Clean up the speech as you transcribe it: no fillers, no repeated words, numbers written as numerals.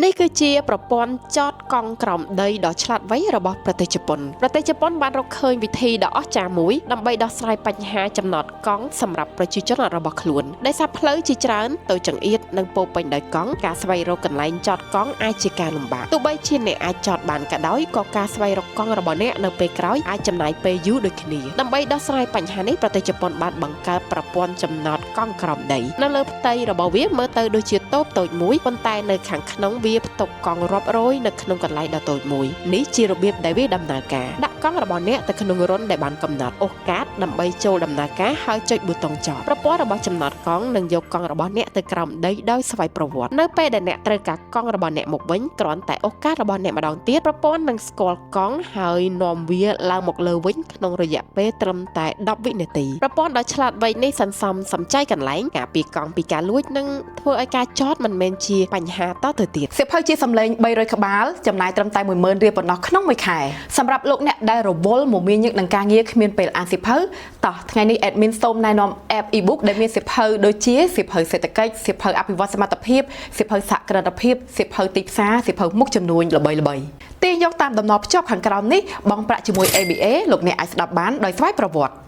នេះគឺជាប្រព័ន្ធចតកង់ក្រោមដីដ៏ឆ្លាតវៃរបស់ប្រទេសជប៉ុនបានរកឃើញវិធីដ៏អស្ចារ្យមួយដើម្បីដោះស្រាយបញ្ហាចំណតកង់សម្រាប់ប្រជាជនរបស់ខ្លួនដោយសារផ្លូវជាច្រើនទៅចង្អៀតនិងពោពេញដោយកង់ការស្វែងរកកន្លែងចតកង់អាចជាការលំបាកទោះបីជាអ្នកអាចចតបានក៏ដោយក៏ការស្វែងរកកង់របស់អ្នកនៅពេលក្រោយអាចចំណាយពេលយូរដូចគ្នាដើម្បីដោះស្រាយបញ្ហានេះប្រទេសជប៉ុនបានបង្កើតប្រព័ន្ធចំណតកង់ក្រោមដីនៅលើផ្ទៃរបស់វាមើលទៅដូចជាតូបតូចមួយប៉ុន្តែនៅខាងក្នុងវាផ្ទុកកង់រាប់រយនៅក្នុងកន្លែងដ៏តូចមួយនេះជារបៀបដែលវាដំណើរការដាក់កង់របស់អ្នកទៅក្នុងរន្ធដែលបានកំណត់អូសកាតដើម្បីចូលដំណើរការហើយចុចប៊ូតុងចតប្រព័ន្ធរបស់ចំណតកង់នឹងយកកង់របស់អ្នកទៅក្រោមដីដោយស្វ័យប្រវត្តិនៅពេលដែលអ្នកត្រូវការកង់របស់អ្នកមកវិញគ្រាន់តែអូសកាតរបស់អ្នកម្ដងទៀតប្រព័ន្ធនឹងស្គាល់កង់ហើយនាំវាឡើងមកលើវិញក្នុងរយៈពេលត្រឹមតែ10វិនាទីប្រព័ន្ធដ៏ឆ្លាតវៃនេះសន្សំសំចៃកន្លែងការពារកង់ពីការលួចនិងធ្វើឲ្យការចតមិនមែនជាបញ្ហាតទៅទៀតសៀវភៅជាសំឡេង300ក្បាលចំណាយត្រឹមតែ 10000 រៀលប៉ុណ្ណោះក្នុងមួយខែសម្រាប់លោកអ្នកដែលរវល់មមាញឹកនឹងការងារគ្មានពេលអានសៀវភៅតោះថ្ងៃនេះ admin សូមណែនាំ app ebook ដែលមានសៀវភៅដូចជាសៀវភៅសេដ្ឋកិច្ចសៀវភៅអភិវឌ្ឍសមត្ថភាពសៀវភៅសហគ្រិនភាពសៀវភៅទីផ្សារសៀវភៅមុខជំនួញល្បីៗទាញយកតាមដំណរភ្ជាប់ខាងក្រោមនេះបង់ប្រាក់ជាមួយ ABA លោកអ្នកអាចស្ដាប់បានដោយស្វ័យប្រវត្តិ